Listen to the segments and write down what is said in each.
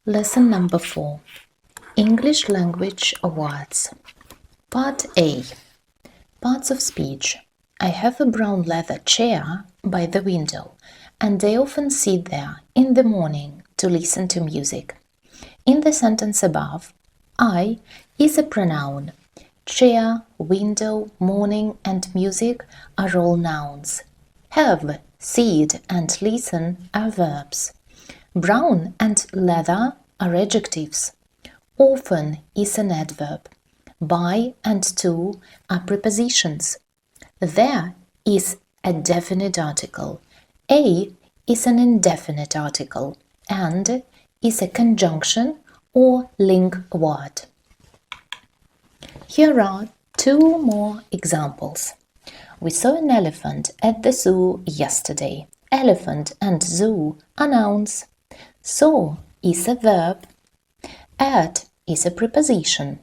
Lesson number 4. English language words. Part A. Parts of speech. I have a brown leather chair by the window, and I often sit there in the morning to listen to music. In the sentence above, I is a pronoun. Chair, window, morning, and music are all nouns. Have, sit, and listen are verbs. Brown and leather are adjectives. Often is an adverb. By and to are prepositions. There is a definite article. A is an indefinite article and is a conjunction or link word. Here are two more examples. We saw an elephant at the zoo yesterday. Elephant and zoo are nouns. Saw is a verb. At is a preposition.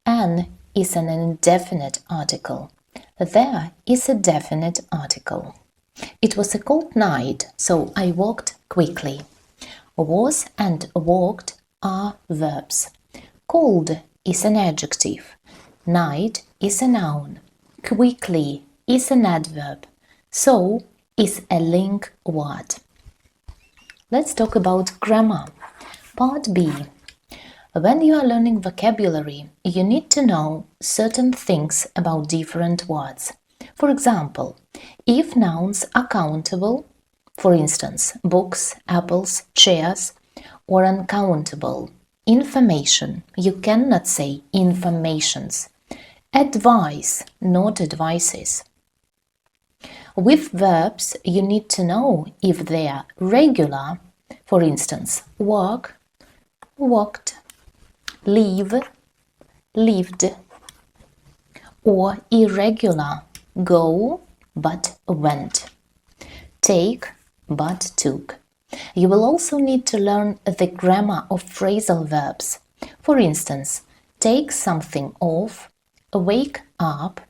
An is an indefinite article. There is a definite article. It was a cold night, so I walked quickly. Was and walked are verbs. Cold is an adjective. Night is a noun. Quickly is an adverb. So is a link word. Let's talk about grammar. Part B. When you are learning vocabulary, you need to know certain things about different words. For example, if nouns are countable, for instance, books, apples, chairs, or uncountable, information, you cannot say informations. Advice, not advices. With verbs, you need to know if they are regular, for instance, work, walked, leave, lived, or irregular, go, but went, take, but took. You will also need to learn the grammar of phrasal verbs. For instance, take something off, wake up.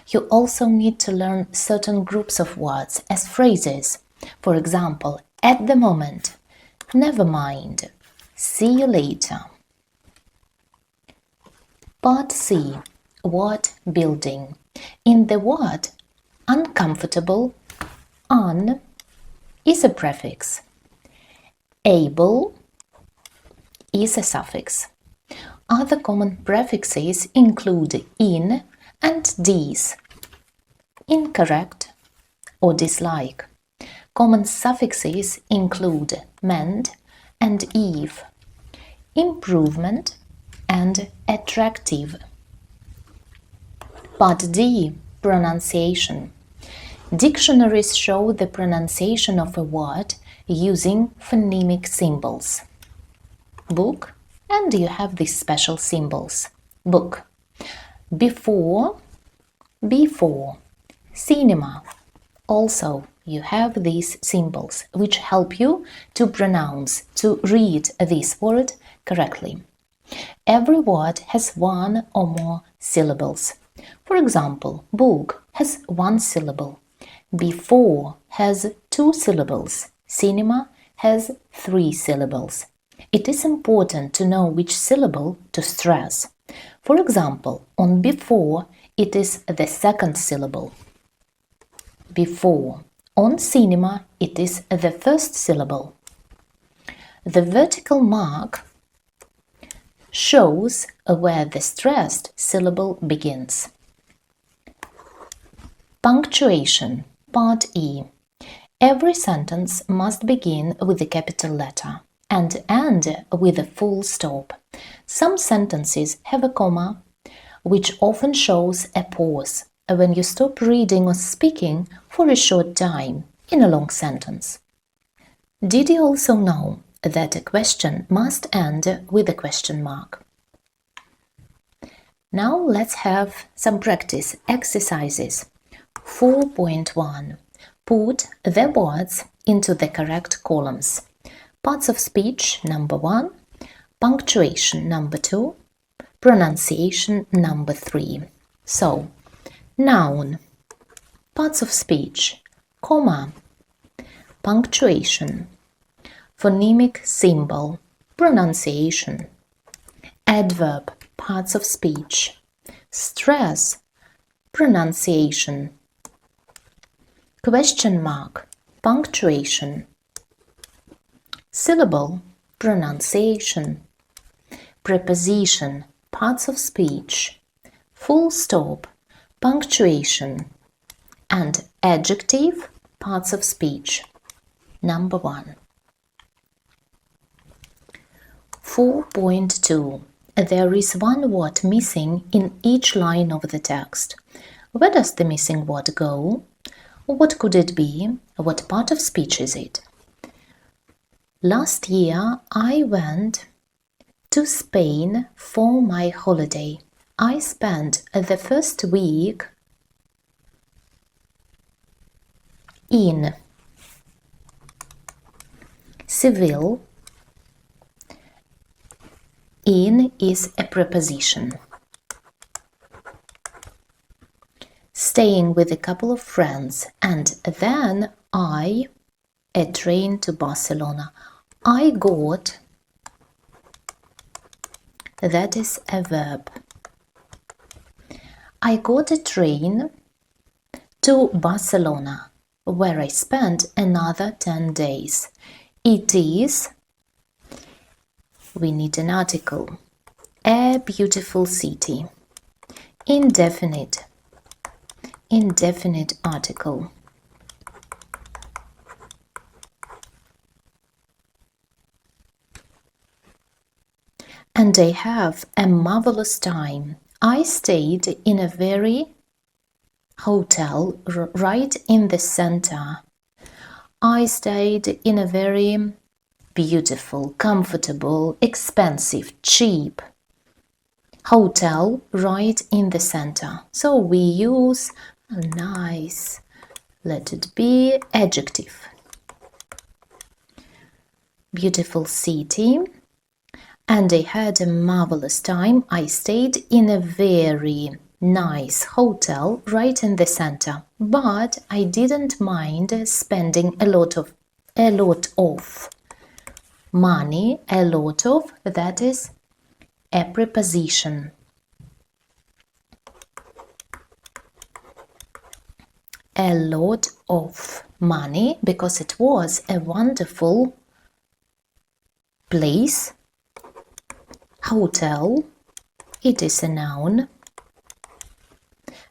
You also need to learn certain groups of words as phrases. For example, at the moment, never mind, see you later. Part C. Word building. In the word uncomfortable, un is a prefix. Able is a suffix. Other common prefixes include in and dis, incorrect or dislike. Common suffixes include mend and eve, improvement and attractive. Part D. Pronunciation. Dictionaries show the pronunciation of a word using phonemic symbols. Book, and you have these special symbols. Book. Before, cinema. Also, you have these symbols which help you to pronounce, to read this word correctly. Every word has one or more syllables. For example, book has one syllable. Before has two syllables. Cinema has three syllables. It is important to know which syllable to stress. For example, on before, it is the second syllable. Before. On cinema, it is the first syllable. The vertical mark shows where the stressed syllable begins. Punctuation. Part E. Every sentence must begin with a capital letter and end with a full stop. Some sentences have a comma, which often shows a pause when you stop reading or speaking for a short time in a long sentence. Did you also know that a question must end with a question mark? Now let's have some practice exercises. 4.1. Put the words into the correct columns. Parts of speech number 1, punctuation number 2, pronunciation number 3. So, noun, parts of speech, comma, punctuation, phonemic symbol, pronunciation. Adverb, parts of speech. Stress, pronunciation. Question mark, punctuation. Syllable, pronunciation. Preposition, parts of speech. Full stop, punctuation. And adjective, parts of speech. Number 1. 4.2. There is one word missing in each line of the text. Where does the missing word go? What could it be? What part of speech is it? Last year I went to Spain for my holiday. I spent the first week in Seville. In is a preposition. Staying with a couple of friends, and then a train to Barcelona. I got, that is a verb. I got a train to Barcelona, where I spent another 10 days. It is, we need an article, a beautiful city. Indefinite article. And I have a marvelous time. I stayed in a very hotel right in the center. I stayed in a very beautiful, comfortable, expensive, cheap hotel right in the center. So we use nice, let it be adjective. Beautiful city. And I had a marvelous time. I stayed in a very nice hotel right in the center, but I didn't mind spending a lot of money. A lot of, that is a preposition. A lot of money, because it was a wonderful place. Hotel, it is a noun,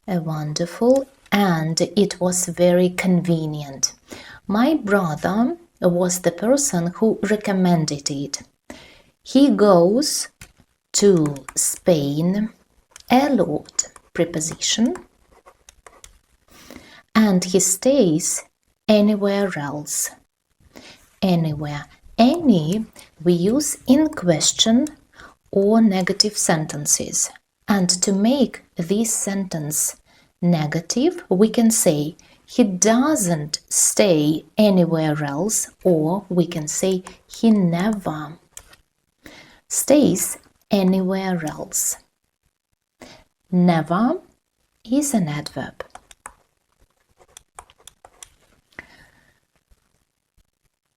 a wonderful, and it was very convenient. My brother was the person who recommended it. He goes to Spain a lot, preposition, and he stays anywhere else. Anywhere. Any we use in question or negative sentences. And to make this sentence negative, we can say he doesn't stay anywhere else, or we can say he never stays anywhere else. Never is an adverb.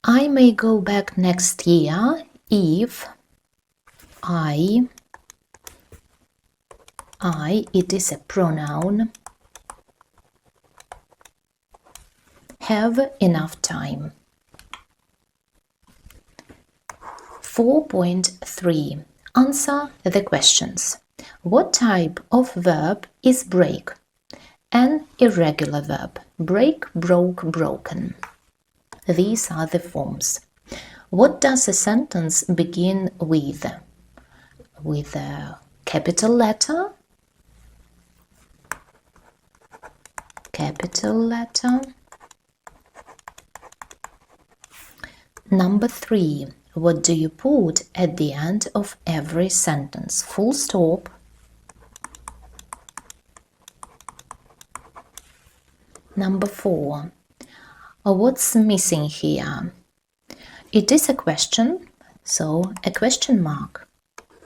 I may go back next year if I, it is a pronoun, have enough time. 4.3. Answer the questions. What type of verb is break? An irregular verb. Break, broke, broken. These are the forms. What does a sentence begin with? With a capital letter? Capital letter. Number 3. What do you put at the end of every sentence? Full stop. Number 4. What's missing here? It is a question, so a question mark.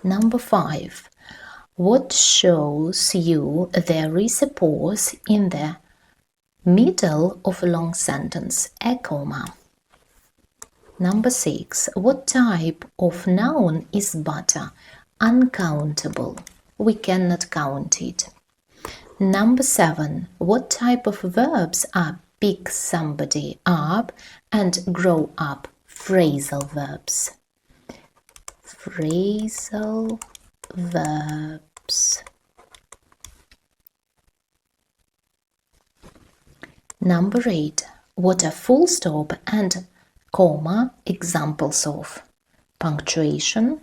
Number 5. What shows you there is a pause in the middle of a long sentence? A comma. Number 6. What type of noun is butter? Uncountable. We cannot count it. Number 7. What type of verbs are pick somebody up and grow up? Phrasal verbs. Phrasal verbs. Number 8. What are full stop and comma examples of? Punctuation.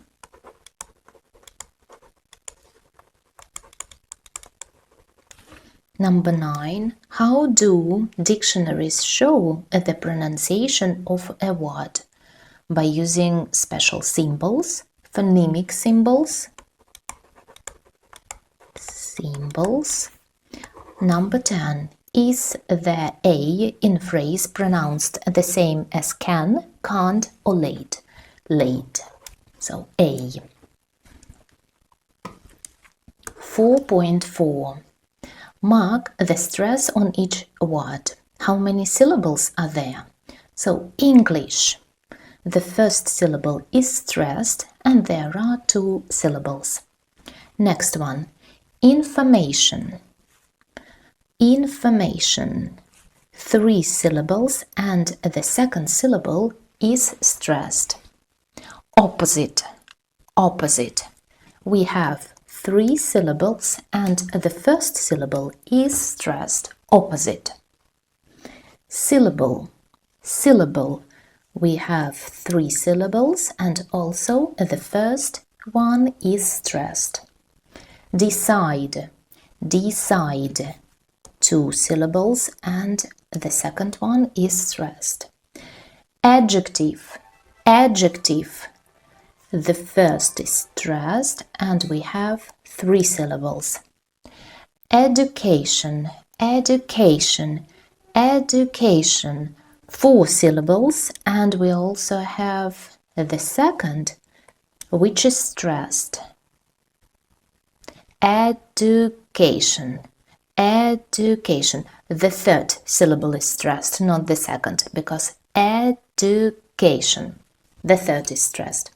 Number 9. How do dictionaries show the pronunciation of a word? By using special symbols, phonemic symbols. Number 10. Is the A in phrase pronounced the same as can, can't, or late? Late. So A. 4.4. Mark the stress on each word. How many syllables are there? So English. The first syllable is stressed and there are 2 syllables. Next one. Information. Information. 3 syllables and the second syllable is stressed. Opposite. Opposite. We have 3 syllables and the first syllable is stressed. Opposite. Syllable. Syllable. We have 3 syllables and also the first one is stressed. Decide. Decide. 2 syllables and the second one is stressed. Adjective. Adjective. The first is stressed and we have 3 syllables. Education. Education. Education. 4 syllables and we also have the second, which is stressed. Education. Education. The third syllable is stressed, not the second, because education. The third is stressed.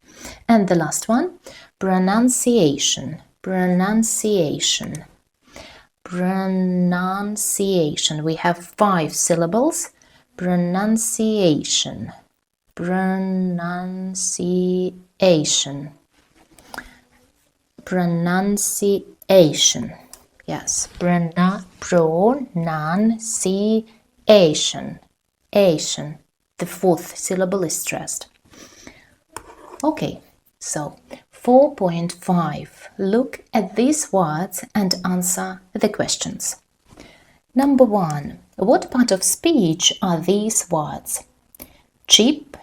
And the last one, pronunciation. Pronunciation. Pronunciation. We have 5 syllables. Pronunciation. Pronunciation. Pronunciation. Yes, pronunciation. Ation. The 4th syllable is stressed. Okay, so 4.5. Look at these words and answer the questions. Number 1. What part of speech are these words? Cheap,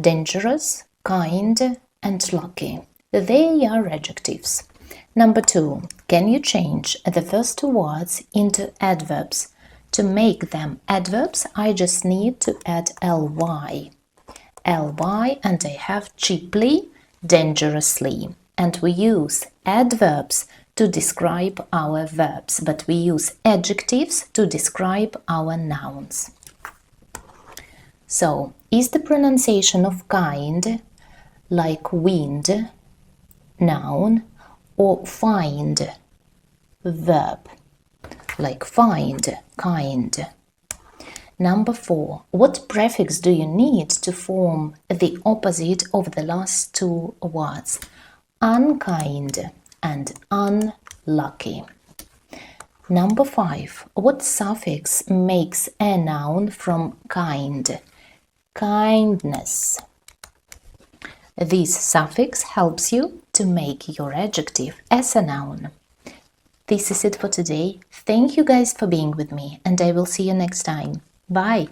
dangerous, kind, and lucky. They are adjectives. Number 2. Can you change the first 2 words into adverbs? To make them adverbs, I just need to add ly. Ly, and I have cheaply, dangerously. And we use adverbs to describe our verbs, but we use adjectives to describe our nouns. So, is the pronunciation of kind like wind, noun, or find, verb, like find, kind? Number 4. What prefix do you need to form the opposite of the last 2 words? Unkind and unlucky. Number 5. What suffix makes a noun from kind? Kindness. This suffix helps you to make your adjective as a noun. This is it for today. Thank you guys for being with me, and I will see you next time. Bye!